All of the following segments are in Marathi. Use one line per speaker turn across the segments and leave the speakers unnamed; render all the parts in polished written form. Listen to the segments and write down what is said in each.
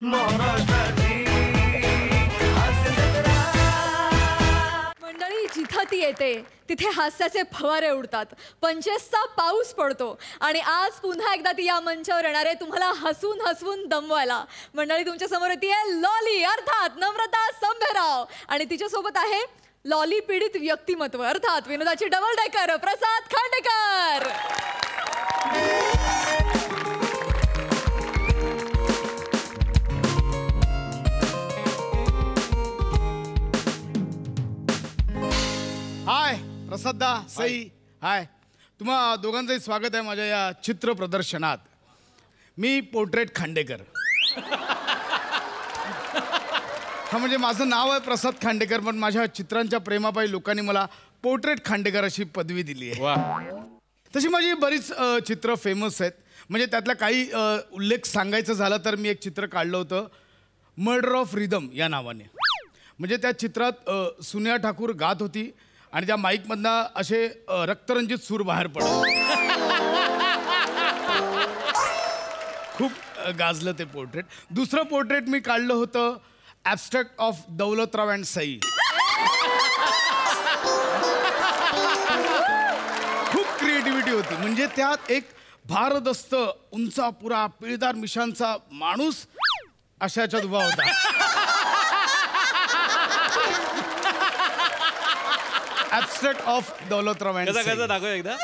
मंडळी, जिथं ती येते तिथे हास्याचे फवारे उडतात, पंचेसचा पाऊस पडतो आणि आज पुन्हा एकदा ती या मंचावर येणार आहे तुम्हाला हसून हसून दमवायला. मंडळी, तुमच्या समोर येते लॉली अर्थात नम्रता संभेराव आणि तिच्यासोबत आहे लॉली पीडित व्यक्तिमत्व अर्थात विनोदाची डबल डेकर प्रसाद खांडेकर.
हाय प्रसादा सई. हाय, तुम्हा दोघांचंही स्वागत आहे माझ्या या चित्र प्रदर्शनात. मी पोर्ट्रेट खांडेकर. हा म्हणजे माझं नाव आहे प्रसाद खांडेकर, पण माझ्या चित्रांच्या प्रेमापायी लोकांनी मला पोर्ट्रेट खांडेकर अशी पदवी दिली आहे. तशी माझी बरीच चित्र फेमस आहेत. म्हणजे त्यातला काही उल्लेख सांगायचं झाला तर मी एक चित्र काढलं होतं मर्डर ऑफ रिदम या नावाने. म्हणजे त्या चित्रात सुनिया ठाकूर गात होती आणि त्या माईकमधनं असे रक्तरंजित सूर बाहेर पडले. खूप गाजलं ते पोर्ट्रेट. दुसरं पोर्ट्रेट मी काढलं होतं abstract of Daulatrao and Sai. खूप क्रिएटिव्हिटी होती. म्हणजे त्यात एक भारदस्त उंचापुरा पिळदार मिशांचा माणूस अशाच्यात उभा होता. Abstract of Daulatrao and Sai.
कसं दाखव एकदा.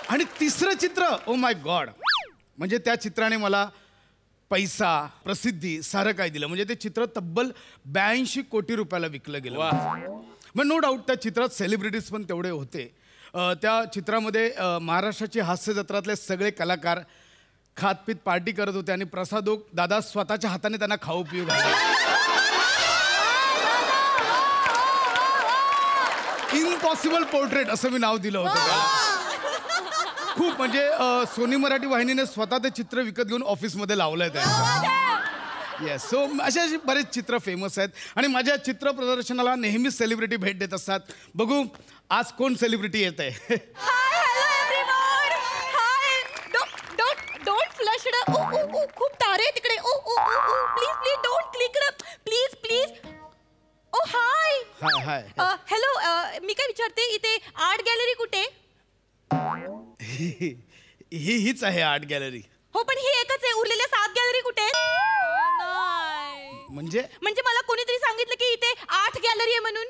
आणि तिसरं चित्र, ओ माय गॉड, म्हणजे त्या चित्राने मला पैसा प्रसिद्धी सारं काय दिलं. म्हणजे ते चित्र तब्बल 82 कोटी रुपयाला विकलं गेलं. मग नो डाऊट त्या चित्रात सेलिब्रिटीज पण तेवढे होते. त्या चित्रामध्ये महाराष्ट्राची हास्य जत्रातले सगळे कलाकार खातपीत पार्टी करत होते आणि प्रसादोग दादा स्वतःच्या हाताने त्यांना खाऊ पिऊ घालले. इम्पॉसिबल पोर्ट्रेट असं मी नाव दिलं होतं. खूप म्हणजे सोनी मराठी वाहिनीने स्वतः ते चित्र विकत घेऊन ऑफिसमध्ये लावलंय त्यांच्या. येस, सो अशी बरेच चित्र फेमस आहेत आणि माझ्या चित्र प्रदर्शनाला नेहमीच सेलिब्रिटी भेट देत असतात. बघू आज कोण सेलिब्रिटी येत आहे.
खूप तारे तिकडे. Please please don't click please please. Oh hi
hi hi.
Hello, मी काय विचारते, इथे आर्ट गॅलरी कुठे?
हीच आहे आर्ट गॅलरी.
हो, पण ही एकच आहे. उरलेल्या 7 गॅलरी कुठे?
म्हणजे
मला कोणीतरी सांगितलं की इथे 8 गॅलरी आहे म्हणून.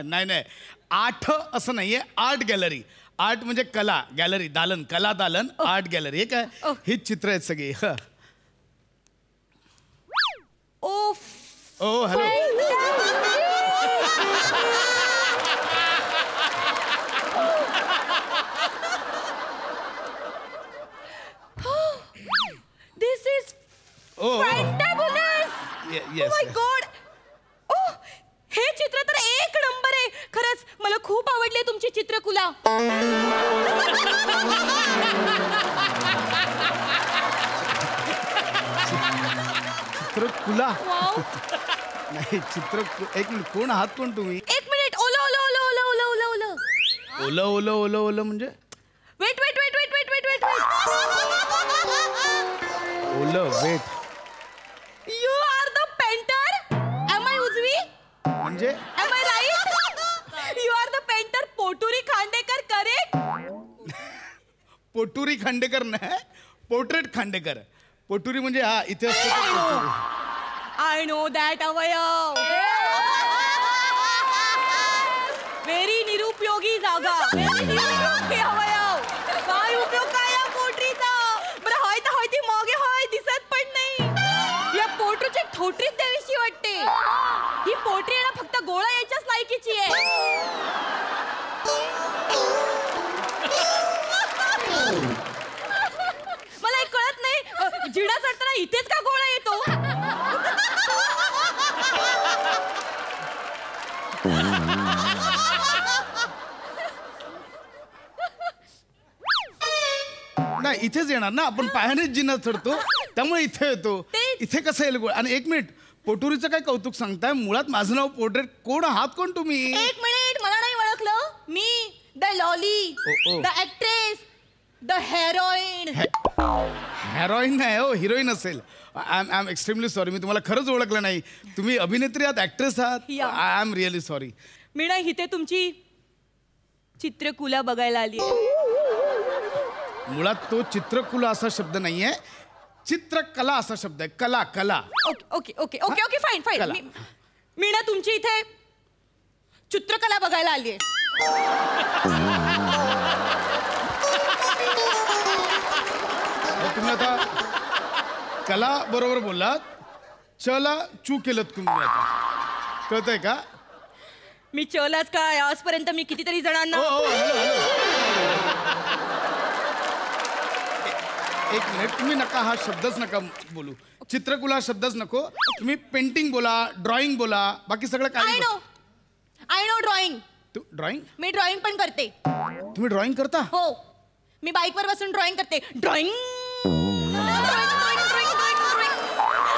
नाही नाही, 8 असं नाहीये, आर्ट गॅलरी. आर्ट म्हणजे कला, गॅलरी दालन, कला दालन, आर्ट गॅलरी. हे काय, हीच चित्र आहेत सगळी. ओ hello.
This is fantabulous.
Yes.
Oh my God. Oh, हे चित्र तर एक नंबर आहे. खरंच मला खूप आवडली तुमची चित्रकला.
चित्रकुला नाही, चित्र. एक मिनिट, कोण आहात कोण तुम्ही?
एक मिनिट. ओला ओला ओला ओला ओला ओला ओला
ओलं ओलं ओलं ओलं म्हणजे
wet wet wet wet wet wet wet
ओलं wet.
You are the painter. Am I उजवी
म्हणजे
am I right? You are the painter Poturi Khandekar, correct?
Poturi Khandekar नाही, पोर्ट्रेट खांडेकर. पोटुरी म्हणजे हा इथे असतो.
आय नो दॅट अवयव. व्हेरी निरुपयोगी जागा. व्हेरी निरुपयोगी अवयव. काय उपयोग काय या पोटरीचा? बरं होय तर होय ती मागे होय, दिसत पण नाही. या पोटरीची ठोटरीच द्यावीशी वाटते. ही पोटरी ना फक्त गोळा यायच्याच लायकीची आहे. मला एक कळत नाही, जिडा चढताना इथेच का गोळा येतो?
नाही, इथेच येणार ना, आपण पायानेच जिना चढतो त्यामुळे इथे येतो. इथे कसं येईल गोळ? आणि एक मिनिट, पोटुरीचं काय कौतुक सांगताय? मुळात माझं नाव पोर्ट्रेट. कोण आहात कोण तुम्ही?
एक मिनिट, मला नाही ओळखलं. Me the lolly, the actress,
the heroin.
Heroin नाही हो, हिरोईन असेल. आय एम एक्स्ट्रीमली सॉरी, मी तुम्हाला खरंच ओळखलं नाही. तुम्ही अभिनेत्री आहात, ऍक्ट्रेस आहात.
Yeah.
I am really sorry.
मी ना इथे तुमची चित्रकुला बघायला आली.
मुळात तो चित्रकुला असा शब्द नाहीये, चित्रकला असा शब्द आहे. कला कला.
Okay okay okay okay okay fine fine.
कला.
मी ना तुमची इथे चित्रकला बघायला आली आहे.
तुम्ही आता कला बरोबर बोललात, चला चू केलं तुम्ही आता. कळतंय का?
मी चलाच काय आजपर्यंत मी कितीतरी जणांना.
हॅलो एक मिनिट, तुम्ही नका हा शब्दच नका बोलू. चित्रकुला शब्दच नको. तुम्ही पेंटिंग बोला, ड्रॉइंग बोला, बाकी सगळं काय.
I know drawing.
तू ड्रॉइंग?
मी ड्रॉइंग पण करते.
तुम्ही ड्रॉइंग करता?
हो, मी बाईकवर बसून ड्रॉइंग करते. ड्रॉइंग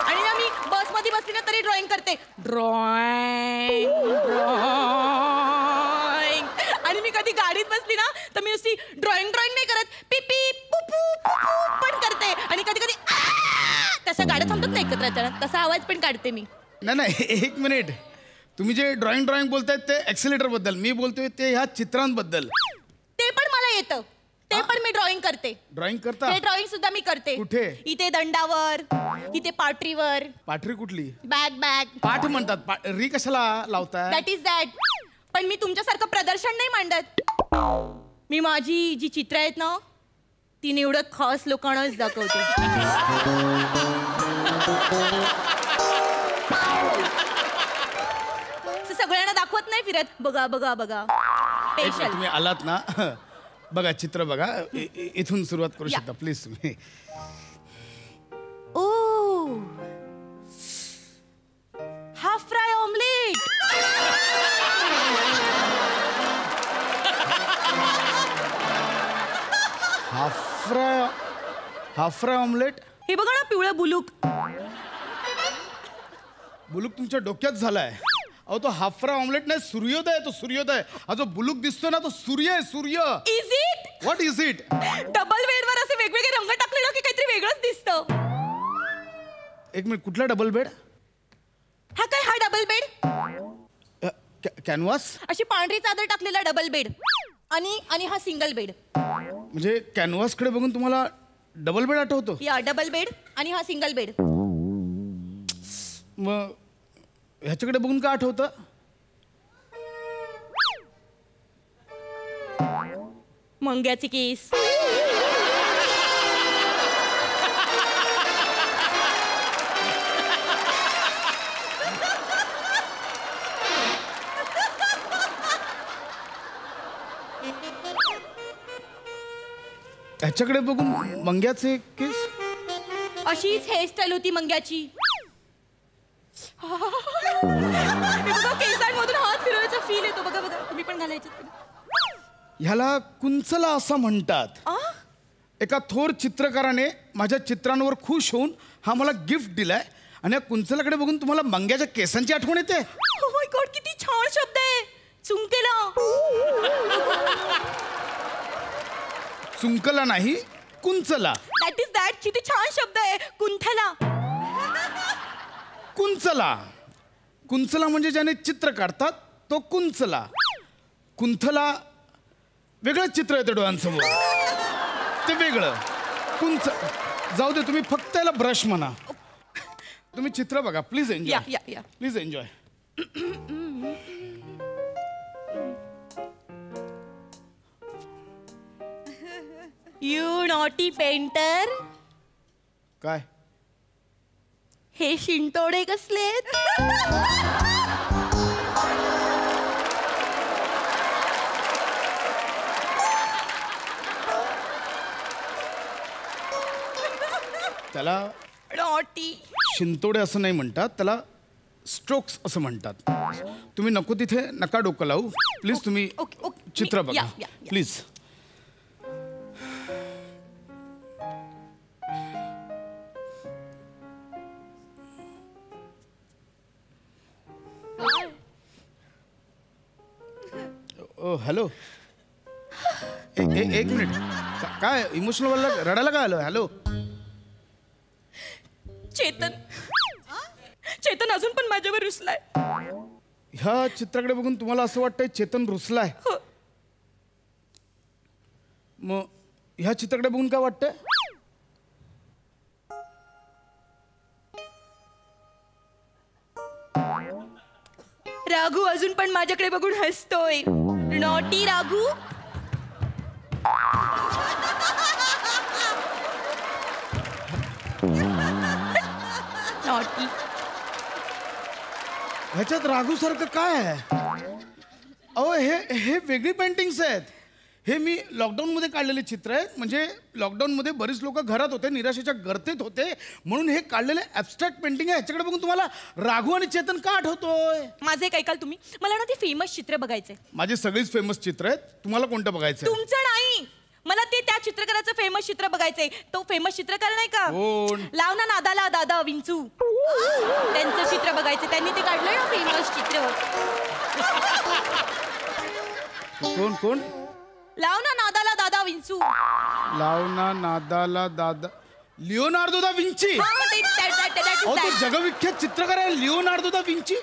आणि ना मी बसमध्ये बसली ना तरी ड्रॉइंग करते. ड्रॉइंग आणि मी कधी गाडीत बसली ना तर मी नुसती ड्रॉइंग नाही करत, पिपी पुपू पण करते. आणि कधी कधी तसं गाड्या थांबतात ना एकत्र अचानक, तसा आवाज पण काढते मी.
नाही एक मिनिट, तुम्ही जे ड्रॉइंग बोलतायत ते ऍक्सिलेटर बद्दल, मी बोलतोय ते ह्या चित्रांबद्दल.
ते पण मला येतं, ते पण मी ड्रॉइंग करते.
ड्रॉइंग करता?
हे ड्रॉइंग सुद्धा मी करते.
कुठे?
इथे दंडावर, इथे पाटरीवर.
पाठरी कुठली?
बॅग
पाठ म्हणतात. री कशाला लावताय?
That is that. पण मी तुमच्यासारखं प्रदर्शन नाही मांडत. मी माझी जी चित्र आहेत ना ती निवडक खास लोकांनाच दाखवते. सगळ्यांना दाखवत नाही फिरत. बघा बघा बघा स्पेशल.
तुम्ही आलात ना, बघा चित्र बघा. इथून सुरुवात करू शकता प्लीज तुम्ही.
Oh, half fry omelette.
Half fry omelette.
हे बघा ना पिवळं बुलूक.
बुलूक तुमच्या डोक्यात झालाय. अहो तो हाफ फ्राय ऑमलेट नाही, सूर्योदय आहे तो, सूर्योदय. हा जो बुलूक दिसतोय ना तो सूर्य आहे, सूर्य.
Is it?
What is it?
Double बेडवर असे वेगवेगळे रंग टाकलेलं की काहीतरी वेगळंच दिसतं.
एक मिनिट, कुठला डबल बेड?
हा काय, हा डबल बेड?
कॅनव्हास?
अशी पांढरी चादर टाकलेला डबल बेड आणि हा सिंगल बेड.
म्हणजे कॅनव्हास कडे बघून तुम्हाला डबल बेड आठवतो?
या डबल बेड आणि हा सिंगल बेड.
मग ह्याच्याकडे बघून काय आठवतं?
मंग्याचे केस.
ह्याच्याकडे बघून मंग्याचे केस.
अशीच हेअरस्टाईल होती मंग्याची. केसांमधून हात फिरवायचा फील येतो. बघा बघा, तुम्ही पण घालायचे.
ह्याला कुंचला असं म्हणतात. एका थोर चित्रकाराने माझ्या चित्रांवर खुश होऊन हा मला गिफ्ट दिलाय. आणि या कुंचलाकडे बघून तुम्हाला मंग्याच्या केसांची आठवण येते?
Oh my God, किती छान शब्द आहे. चुंकेला.
चुंकला नाही, कुंचला.
That is that. किती छान शब्द आहे. कुंथला.
कुंचला. कुंचला म्हणजे ज्याने चित्र काढतात तो कुंचला. कुंथला वेगळं चित्र येतं डोळ्यांसमोर, ते वेगळं. जाऊ दे, तुम्ही फक्त याला ब्रश म्हणा. तुम्ही चित्र बघा please. Enjoy please enjoy.
You naughty painter.
काय
हे शिंतोडे कसलेत?
त्याला
नॉटी
शिंतोडे असं नाही म्हणतात, त्याला स्ट्रोक्स असं म्हणतात. तुम्ही नको तिथे नका डोकं लावू प्लीज. तुम्ही चित्र बघा प्लीज. हॅलो, एक मिनिट. काय इमोशनल व्हायला रडायला काय आलं? हॅलो
चेतन अजून पण माझ्यावर रुसलाय.
ह्या चित्राकडे बघून तुम्हाला असं वाटतंय चेतन रुसलाय?
हो.
मग ह्या चित्राकडे बघून काय वाटतंय?
राघू अजून पण माझ्याकडे बघून हसतोय. नॉटी राघू. नॉटी.
ह्याच्यात राघू सारखं काय आहे? अहो हे वेगळी पेंटिंग्स आहेत. हे मी लॉकडाऊन मध्ये काढलेले चित्र आहेत. म्हणजे लॉकडाऊन मध्ये बरीच लोक घरात होते, निराशेच्या गर्तेत होते, म्हणून हे काढलेले ॲब्स्ट्रॅक्ट पेंटिंग आहे. ह्याच्याकडे बघून तुम्हाला राघू आणि चेतन का आठवतोय?
माझे एक ऐकाल तुम्ही? मला ना ते फेमस चित्र बघायचे.
माझी सगळीच फेमस चित्र आहेत. तुम्हाला कोणतं बघायचं?
तुमचं नाही, मला ते त्या चित्रकाराचं फेमस चित्र बघायचंय. तो फेमस चित्रकार नाही का?
कोण?
लाव ना नादाला दादा विंचू. त्यांचं चित्र बघायचं. त्यांनी ते काढलंय ना फेमस चित्र.
कोण कोण?
लाव ना नादाला दादा विंचू.
लावना नादाला दादा. Leonardo da Vinci. अहो तो जगविख्यात चित्रकार आहे लिओनार्दो दा विंची.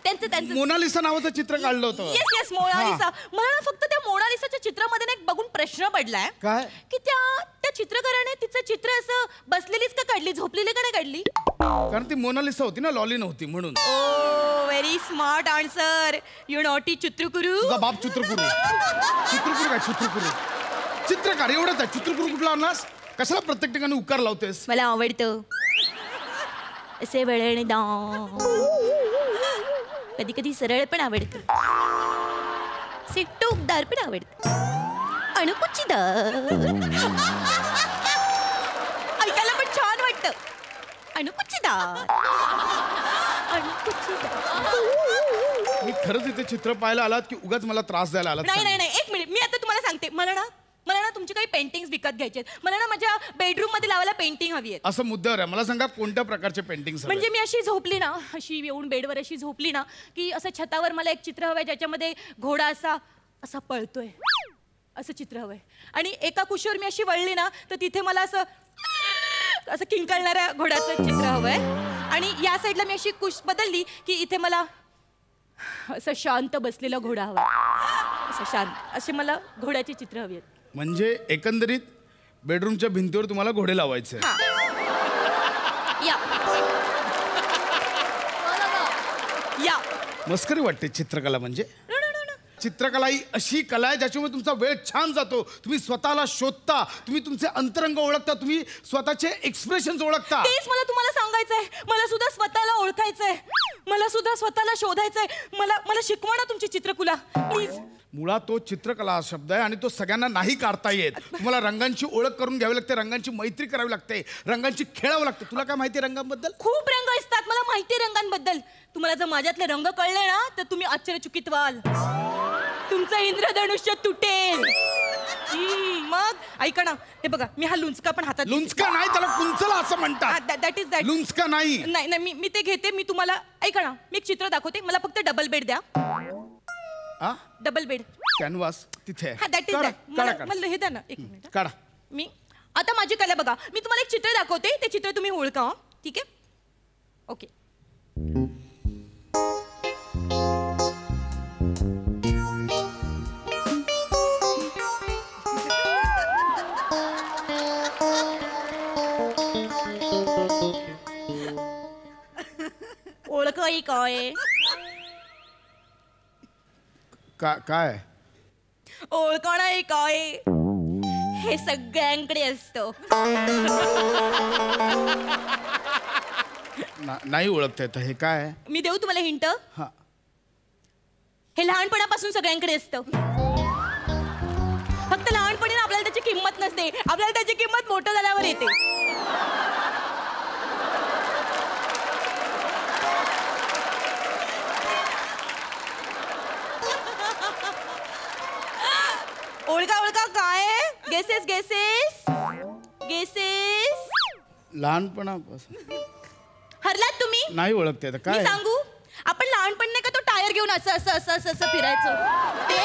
त्यांचं
मोनालिसा नावाचं चित्र काढलं होतं.
Yes Mona Lisa. मला ना फक्त त्या मोनालिसाच्या चित्रामध्ये ना एक बघून प्रश्न पडलाय.
काय?
की त्या चित्रकाराने तिचं चित्र असं बसलेलीच का काढली, झोपलेली का नाही काढली?
कारण ती मोनालिसा होती ना, लॉली नव्हती म्हणून.
Oh very smart answer. You naughty चित्रकुरू.
तुझा बाप चित्रकुरू. चित्रकुरू काय? चित्रकुरू चित्रकार एवढंच आहे. चित्रकुरू कुठला आणलास? कशाला प्रत्येक ठिकाणी उकार लावतेस?
मला आवडतं असे वेळेने दा. कधी कधी सरळ पण आवडतं, टोकदार पण आवडतं, अणुकुचीदार. ऐकायला पण छान वाटतं. अणुकुचीदार.
मी खरंच इथे चित्र पाहायला आलात की उगाच मला त्रास द्यायला आलात?
नाही एक मिनिट. मी आता तुम्हाला सांगते. मला ना तुमची काही पेंटिंग्स विकत घ्यायचे. मला ना माझ्या बेडरूम मध्ये लावायला पेंटिंग हवी आहे.
असं मुद्द्यावर आहे. मला सांगा कोणत्या प्रकारचे पेंटिंग्स?
म्हणजे मी अशी झोपली ना, अशी येऊन बेडवर अशी झोपली ना, की असं छतावर मला एक चित्र हवंय ज्याच्यामध्ये घोडा असा पळतोय, असं चित्र हवंय. आणि एका कुशीवर मी अशी वळली ना, तर तिथे मला असं किंकाळणाऱ्या घोड्याचं चित्र हवंय. आणि या साईडला मी अशी कुश बदलली की इथे मला असं शांत बसलेला घोडा हवा. असं शांत असे मला घोड्याची चित्र हवी आहेत.
म्हणजे एकंदरीत बेडरूमच्या भिंतीवर तुम्हाला घोडे लावायचे?
या
मस्करी वाटते चित्रकला म्हणजे? चित्रकला ही अशी कला आहे ज्याच्यामुळे तुमचा वेळ छान जातो. तुम्ही स्वतःला शोधता, तुम्ही तुमचे अंतरंग ओळखता, तुम्ही स्वतःचे एक्सप्रेशन्स ओळखता.
तेच मला तुम्हाला सांगायचंय. मला सुद्धा स्वतःला ओळखायचंय, मला सुद्धा स्वतःला शोधायचंय. मला शिकवा ना तुमची चित्रकला प्लीज.
मुळात तो चित्रकला हा शब्द आहे आणि तो सगळ्यांना नाही काढता येत. तुम्हाला रंगांची ओळख करून घ्यावी लागते, रंगांची मैत्री करावी लागते, रंगांची खेळावं लागतं. तुला काय माहिती रंगांबद्दल?
खूप रंग असतात, मला माहिती आहे रंगांबद्दल. तुम्हाला जर माझ्यातले रंग कळले ना तर तुम्ही आश्चर्यचकित व्हाल. तुमचं इंद्रधनुष्य तुटेल. मग ऐका ना, हे बघा मी हा लुंचका पण हातात.
लुंचका नाही, त्याला कुंचला असं म्हणतात.
That is that.
लुंचका नाही.
नाही मी ते घेते. मी तुम्हाला ऐका ना, मी एक चित्र दाखवते. मला फक्त डबल बेड द्या. डबल बेड
कॅनव्हास तिथे.
That is that. मला हे द्या ना एक मिनिट.
काढा.
मी आता माझी कला बघा. मी तुम्हाला एक चित्र दाखवते, ते चित्र तुम्ही ओळखा. ठीक आहे? ओके. ओळख काय?
काय
ओळखण आहे काय? हे सगळ्यांकडे असतं.
नाही ओळखता येत. हे काय?
मी देऊ तुम्हाला हिंट? हे लहानपणापासून सगळ्यांकडे असतं. फक्त लहानपणी आपल्याला त्याची किंमत नसते, आपल्याला त्याची किंमत मोठं झाल्यावर येते. ओळखा काय? गेसेस.
लहानपणापासून
हरलात तुम्ही?
नाही ओळखते काय?
मी सांगू? आपण लहानपणी नाही का तो टायर घेऊन असं फिरायचो. ते